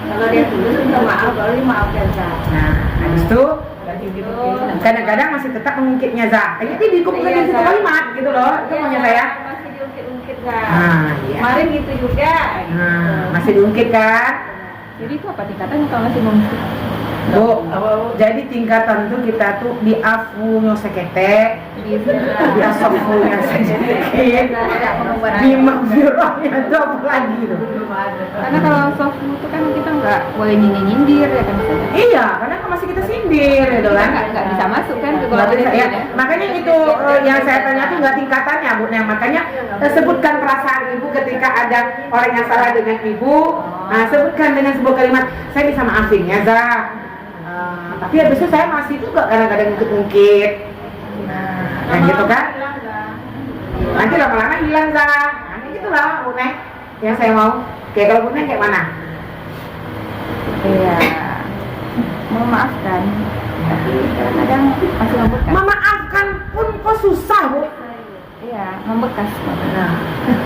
Kalau dia tulus minta maaf, baru maafkan saya. Nah, habis itu kadang-kadang masih tetap mengungkitnya, Jadi dikumpulkan di situ kalimat gitu loh. Itu maunya saya. Masih diungkit-ungkit kan. Iya. Kemarin gitu juga. Masih diungkit kan? Jadi itu apa tingkatannya kalau masih mengungkit? Bu, jadi tingkatan tuh kita tuh di afunya sekete, di asafunya sedikit, di maghfirahnya tuh apa lagi tuh? Karena kalau soft itu kan kita nggak boleh nyindir ya kan. Iya, karena kan masih kita sindir gitu kan? Nggak bisa masuk kan ke Nggak golongan bisa, itu ya. Makanya itu yang saya tanya tuh nggak tingkatannya, Bu. Nah, makanya sebutkan perasaan Ibu ketika ada orang yang salah dengan Ibu. Nah, sebutkan dengan sebuah kalimat, saya bisa maafin ya, tapi habis itu saya masih juga kadang-kadang ngungkit-ngungkit. Nah, gitu kan? Nanti lama-lama hilang, Nanti gitulah, Bu Neng. Yang saya mau. Kayak kalau Bu Neng kayak mana? Iya. memaafkan, tapi kadang-kadang masih membekas. Memaafkan pun kok susah, Bu. Iya, membekas.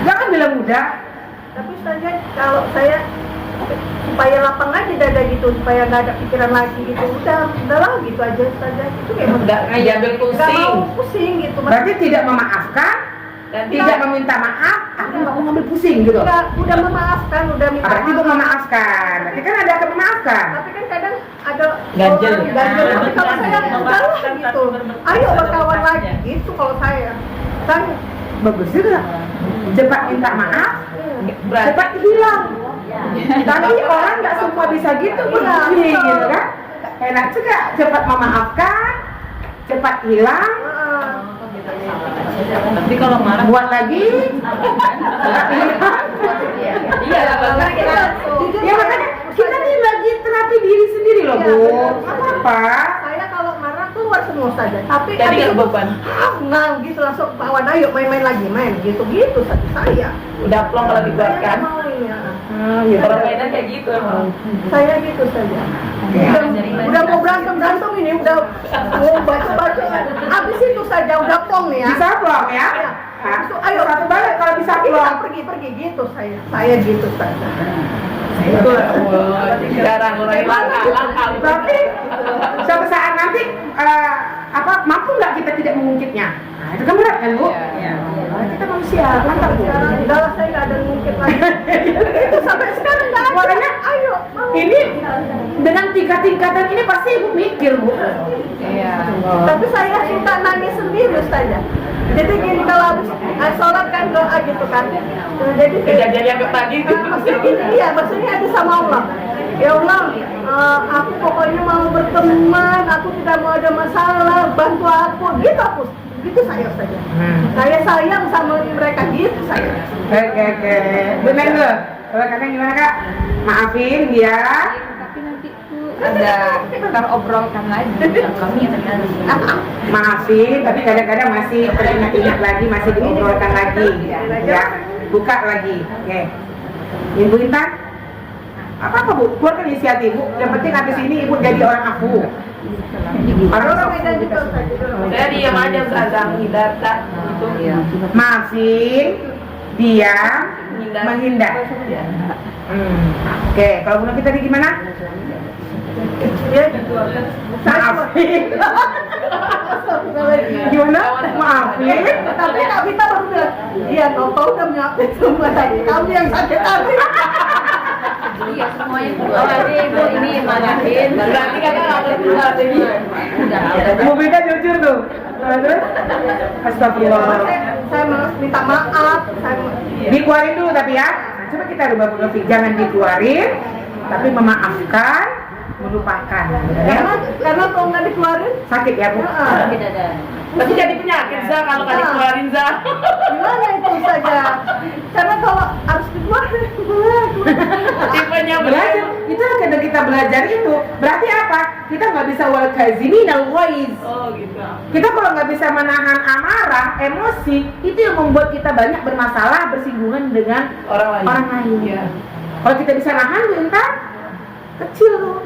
Jangan bilang mudah. Tapi saja kalau saya supaya lapang aja dada gitu, supaya nggak ada pikiran lagi gitu, udahlah gitu aja saja. Itu kayak Nggak diambil nggak pusing. mau pusing gitu. Berarti tidak memaafkan, Dan tidak meminta maaf, tapi nggak mau ngambil pusing gitu. Udah memaafkan, udah minta Berarti itu memaafkan. Berarti kan ada memaafkan. Tapi kan kadang ada Ganjel. orang ganjel. Tapi kalau saya udahlah gitu, ayo berkawan lagi gitu kalau saya. Bagus juga. Cepat minta maaf, berarti cepat hilang. Tapi orang nggak semua bisa gitu, Bu. Gitu kan? Enak juga, cepat memaafkan, cepat hilang, tapi kalau marah buat lagi, cepat hilang. iya lah Ya makanya kita nih lagi terapi diri sendiri loh, Bu. Nggak apa-apa. Saya kalau marah keluar semua saja. Tapi jadi nggak beban. nah gitu langsung kawan ayo main-main lagi gitu saja saya. Udah plong kalau Saya dikeluarkan. mau ya. Orang Medan kayak gitu emang. Saya gitu saja. Udah mau berantem ini udah mau baca habis itu saja udah plong nih ya. Bisa plong ya? Itu ayo Satu balik kalau bisa kita plong. pergi gitu saya gitu saja. Itu jarang orang langka. Tapi suatu saat nanti mampu nggak kita tidak mengungkitnya? Nah, itu kan berat kan, Bu? Iya. Kita manusia, mantap, Bu. Udahlah saya nggak ada mungkin lagi. Itu sampai sekarang nggak ada. Makanya, Ayo mau. Ini dengan 3 tingkatan ini pasti Ibu mikir, Bu. Iya. Tapi saya suka nangis sendiri saja. Jadi gini kalau habis sholat kan doa gitu kan. Jadi Kejadian yang tadi itu. maksudnya gini, iya maksudnya ada sama Allah. Ya Allah, aku pokoknya mau berteman, aku tidak mau ada masalah, bantu aku. Gitu saya saja. Saya sayang sama mereka gitu saya. Oke. Benar nggak? Kalau kadang gimana, Kak? Maafin dia. Tapi nanti tuh ada terobrolkan lagi yang kami Maafin, tapi kadang-kadang masih teringat-ingat lagi, masih diobrolkan lagi, ya, buka lagi. Oke, Ibu Intan, apa Bu? Keluarkan inisiatif Bu. Yang penting habis ini Ibu jadi orang afu. Orang Medan juga saya diam aja Ustazah menghindar gitu. Maafin, diam, menghindar. Oke, kalau menurut kita di gimana? Ya gitu. Maafin. Gimana? Maafin. Tapi Kak Vita baru bilang, iya Noto udah nyiapin semua tadi, kamu yang sakit hati. Iya semuanya keluar tadi Bu ini maafin. Berarti kakak nggak berdoa lagi. Bu Beda jujur tuh. Astagfirullah. Saya minta maaf. Dikeluarin dulu tapi ya. Nah, coba kita rubah Bu Novi. Jangan dikeluarin, tapi memaafkan, melupakan. Ya? Karena kalau nggak dikeluarin, Sakit ya Bu. Tidak ada. Tapi jadi penyakit Za kalau nggak dikeluarin Za. gimana itu saja? Karena kalau harus dikeluarin, Tipenya Belajar. Itu kan kita belajar itu. Berarti apa? Kita nggak bisa wal kazimin al ghaiz. Oh gitu. Kita kalau nggak bisa menahan amarah, emosi, itu yang membuat kita banyak bermasalah, bersinggungan dengan Orang lain. Iya. Kalau kita bisa nahan, Bu Intan, kecil tuh.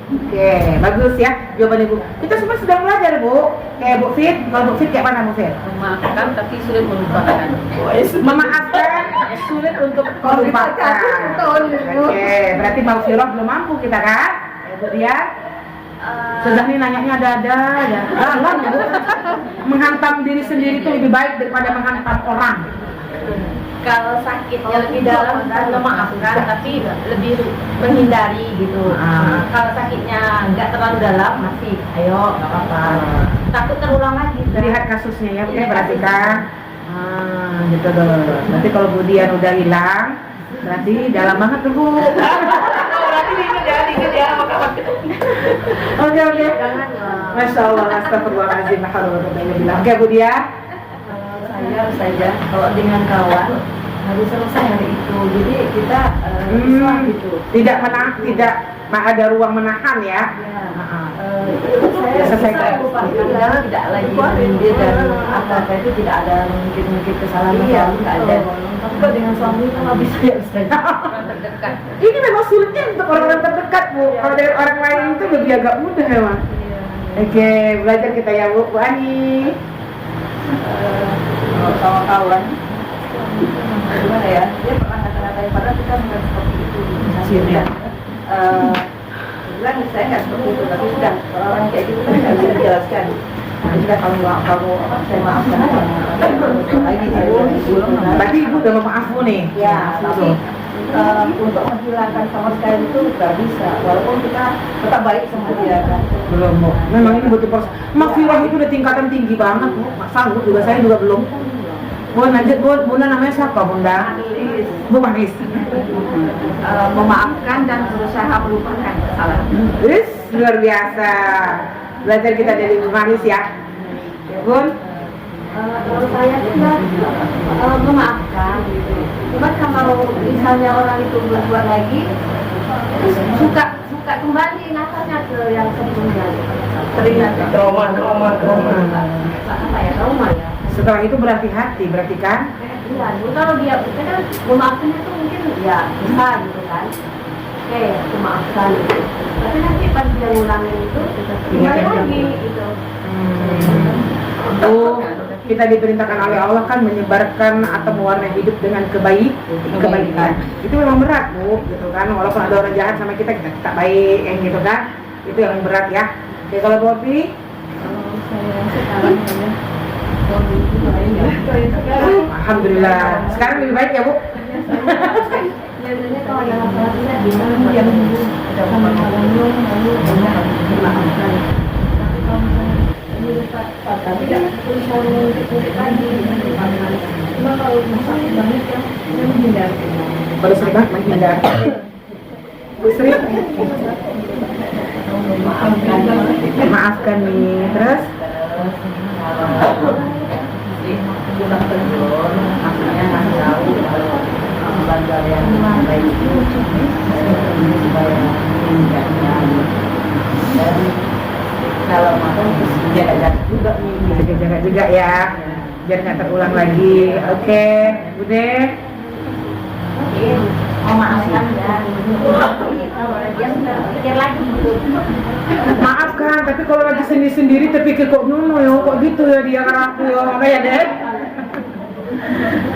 Oke, bagus ya jawaban Ibu. Kita semua sudah belajar, Bu. Kayak Bu Fit, kalau Bu Fit kayak mana Bu Fit? Memaafkan tapi sulit melupakan. Memaafkan, sulit untuk melupakan. Oke, berarti Maghfirah belum mampu kita kan? Ya, Bu Dia. Sudah nih nanyanya ada-ada aja. Lah, Bu. Menghantam diri sendiri itu lebih baik daripada menghantam orang. Kalau sakitnya lebih dalam kan memaafkan tapi lebih menghindari gitu. Kalau sakitnya nggak terlalu dalam masih ayo nggak apa-apa. Takut terulang lagi. Lihat kasusnya ya, Oke, perhatikan. Gitu dong. Berarti kalau Bu Dian udah hilang, berarti dalam banget tuh Bu. Berarti ingat ya Oke. Masya Allah, astagfirullahaladzim. Oke Bu Dian. Saya saja kalau dengan kawan harus selesai hari itu. Jadi kita islah gitu. Tidak ada ruang menahan ya. Ya. Ya, selesai. Saya lupakan, tidak lagi dia dan apa itu tidak ada mungkin kesalahan yang nggak ada. Tapi kok dengan suami kan habis ya Orang terdekat. Ini memang sulitnya untuk orang-orang terdekat, Bu. Kalau dari orang lain itu lebih agak mudah memang. Oke, belajar kita ya, Bu. Bu Ani. sama kawan gimana ya, dia pernah kata-katain padahal kita bukan seperti itu misalnya bilang saya nggak seperti itu, tapi sudah orang kayak gitu kan nggak bisa dijelaskan. Sudah kamu saya maafkan aja lagi Berarti Ibu udah maaf Bu nih. ya, tapi untuk menghilangkan sama sekali itu nggak bisa, walaupun kita tetap baik sama dia kan. Belum, Bu. Memang ini butuh proses. Makfirah itu udah tingkatan tinggi banget, Bu. Sanggup juga, saya juga belum. Bu, lanjut Bu. Bunda namanya siapa, Bunda? Bu Manis. Memaafkan dan berusaha melupakan kesalahan. Wis, luar biasa. Belajar kita dari Bu Manis ya. Bun, Kalau saya juga memaafkan gitu. Cuma kalau misalnya orang itu berbuat lagi, itu suka kembali ingatannya ke yang sebelumnya. Teringat trauma. Apa ya, trauma ya. setelah itu berhati-hati, berarti kan? Iya, dulu kalau dia kan memaafkan itu mungkin ya bisa gitu kan. Oke, aku maafkan gitu. Tapi nanti pas dia ngulangin itu, kembali lagi gitu. Tuh, kita diperintahkan oleh Allah kan menyebarkan atau mewarnai hidup dengan kebaikan. Itu memang berat, Bu, gitu kan. Walaupun ada orang jahat sama kita tak baik, yang gitu kan. Itu yang berat ya. Oke, kalau Bopi, alhamdulillah. Sekarang lebih baik ya, Bu. Biasanya kalau yang laki-lakinya gimana yang sama ngomong dimaafkan. Tapi kalau misalnya tidak berusaha mengungkit lagi dimaafkan. Cuma kalau masalah banget ya menghindar. Pada sering banget menghindar. Bu Sri, maafkan nih. Terus? Sudah terjun, akhirnya nggak tahu bandar yang baik itu supaya meningkatkan dan kalau makan jaga-jaga juga nih, Jaga-jaga juga ya, biar nggak terulang lagi. Oke, Bude. Memaafkan dan kalau dia sudah pikir lagi gitu. Maafkan, tapi kalau lagi sendiri-sendiri terpikir kok nyono ya, kok gitu ya dia kan aku ya, kayak deh.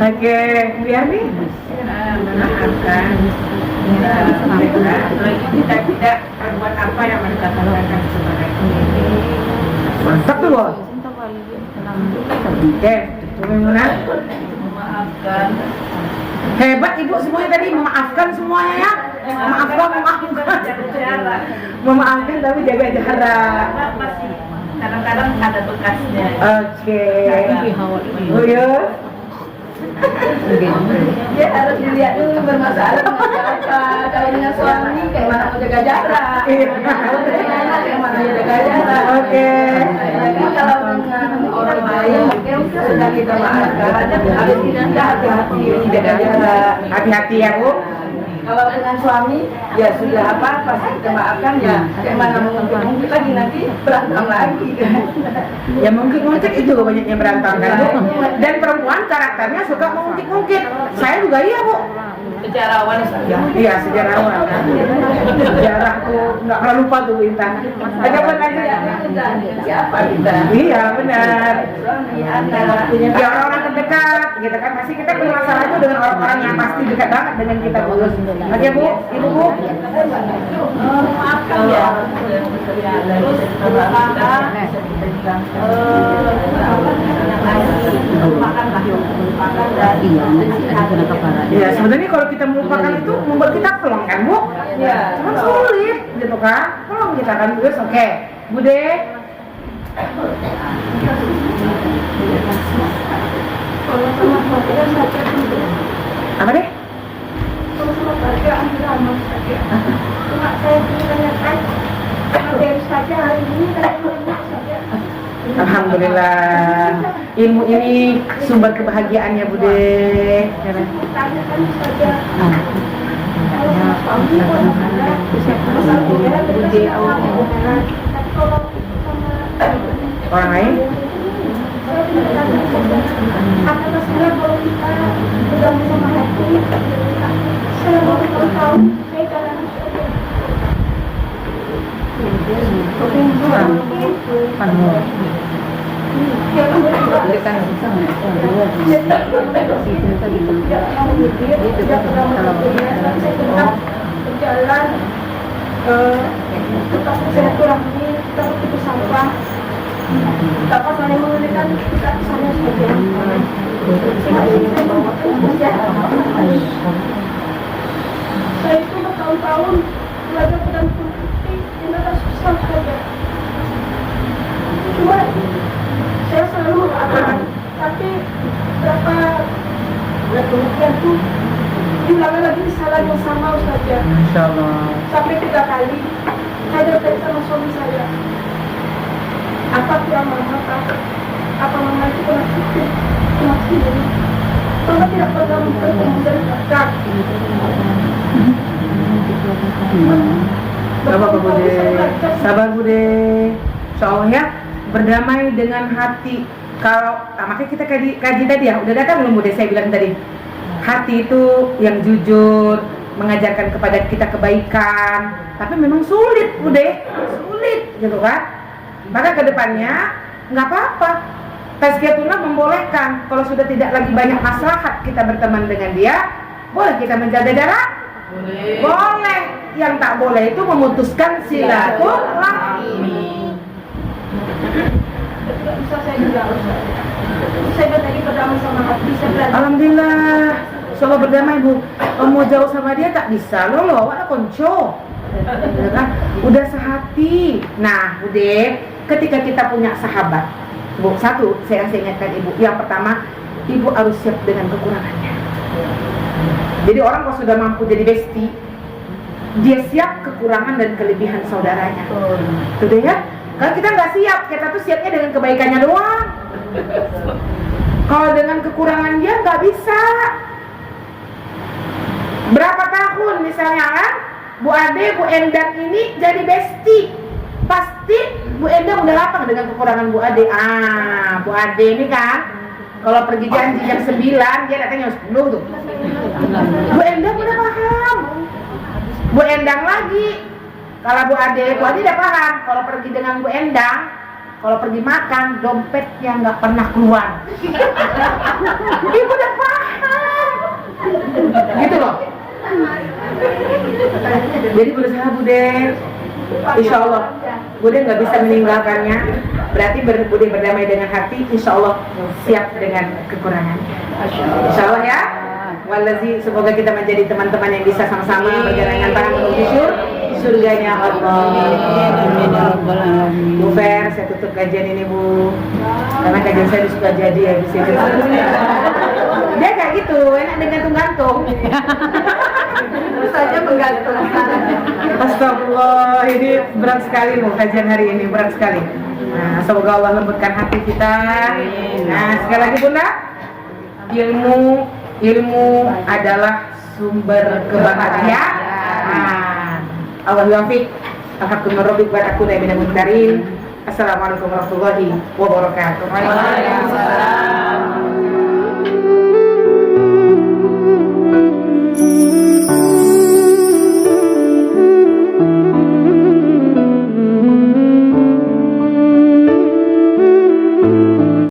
Oke, biar nih. Memaafkan. Kita tidak berbuat apa yang mereka katakan sebagai ini. Mantap tuh, Bos. Oke, coba mana? memaafkan. Hebat Ibu semuanya tadi, memaafkan semuanya ya. Memaafkan tapi jaga jarak. Masih kadang-kadang ada bekasnya. Oke. Oh ya. Dia harus dilihat dulu bermasalah dengan apa. Kalau dengan suami kayak mana mau jaga jarak. Kalau dengan anak kayak mana jaga jarak. Oke. Jadi kalau dengan orang lain mungkin sudah kita maafkan. Harus kita hati-hati jaga jarak. Hati-hati ya, Bu. Kalau dengan suami ya sudah apa pasti kita maafkan ya. Kayak mana mungkin lagi nanti berantem lagi. Ya mungkin-mungkin itu loh banyaknya berantem kan, Bu. Dan perempuan karakternya suka mengungkit-ungkit. Saya juga iya, Bu. Sejarawan saja. Iya, sejarawan kan. Sejarah tuh nggak pernah lupa tuh Intan. Ada apa lagi? Siapa kita? Iya, benar. Suami, anak. Ya orang-orang terdekat, gitu kan. Pasti kita punya masalah itu dengan orang-orang yang pasti dekat banget dengan kita, Bu. Oke, Bu. Ibu, Bu. Maafkan ya. Terus makan. Ya, sebenarnya kalau kita melupakan itu membuat kita plong kan, Bu? Ya. Cuma sulit, gitu kan? Plong kita kan, terus oke. Bude. Apa deh? Kalau sama keluarga lama saja. Cuma saya tanyakan materi saja hari ini dan saja. Alhamdulillah. Ilmu ini sumber kebahagiaannya Bude. Tanyakan saja. Kalau Orang lain? apa rasanya kalau kita bergabung sama hati? Saya mau tahu, saya jalan saja. Berjalan tetap saya kurangi, tetap itu sampah. Dapat saling mengenalkan kita sana saja. Saya itu bertahun-tahun belajar pedang putih, ternyata susah saja. Cuma saya selalu mengatakan, tapi berapa bulan kemudian tuh diulangi lagi kesalahan yang sama saja. Insya Allah. Sampai 3 kali saya datang sama suami saya. Apa yang mama tahu? Apa mama itu pernah sakit? Pernah sini? Mama tidak pernah bertemu dari dekat. Sabar Bude, sabar Bude. Insya Allah ya, berdamai dengan hati. Kalau makanya kita kaji tadi ya, udah datang belum Bude? Saya bilang tadi, hati itu yang jujur, mengajarkan kepada kita kebaikan. Tapi memang sulit Bude, sulit gitu kan. Maka kedepannya nggak apa-apa. Tazkiyatullah membolehkan kalau sudah tidak lagi banyak maslahat kita berteman dengan dia, boleh kita menjaga jarak. Boleh. Yang tak boleh itu memutuskan silaturahmi. Tidak bisa saya juga Ustaz. Saya tadi berdamai sama hati, saya belajar. Alhamdulillah. Insyaallah berdamai Bu. Kalau mau jauh sama dia tak bisa. Lo ada konco. Udah sehati. Nah, Bude, ketika kita punya sahabat, Bu, satu saya ingatkan Ibu. Yang pertama, Ibu harus siap dengan kekurangannya. Jadi orang kalau sudah mampu jadi bestie, dia siap kekurangan dan kelebihan saudaranya. Tuh deh ya. Kalau kita nggak siap, kita tuh siapnya dengan kebaikannya doang. Kalau dengan kekurangan dia nggak bisa. Berapa tahun misalnya kan, Bu Ade, Bu Endang ini jadi bestie. Pasti Bu Endang udah lapang dengan kekurangan Bu Ade. Bu Ade ini kan, kalau pergi janji jam 9, dia datangnya jam 10 tuh. Bu Endang udah paham. Bu Endang lagi. Kalau Bu Ade udah paham. Kalau pergi dengan Bu Endang, kalau pergi makan, dompetnya nggak pernah keluar. Ibu udah paham. Gitu loh. Jadi berusaha Bude, Insya Allah Bude nggak bisa meninggalkannya. Berarti Bude berdamai dengan hati, Insya Allah siap dengan kekurangan. Insya Allah ya. Wallazi, semoga kita menjadi teman-teman yang bisa sama-sama berjalan tangan menuju surganya Allah. Bu Fer, saya tutup kajian ini Bu, karena kajian saya suka jadi ya di sini. Dia kayak gitu, enak dengan gantung-gantung. Terus saja menggantung. Astagfirullah, ini berat sekali Bu, kajian hari ini berat sekali. Nah, semoga Allah lembutkan hati kita. Nah, sekali lagi Bunda, ilmu adalah sumber kebahagiaan. Allah yafiq. Alhamdulillah rabbil alamin. Assalamualaikum warahmatullahi wabarakatuh. Waalaikumsalam.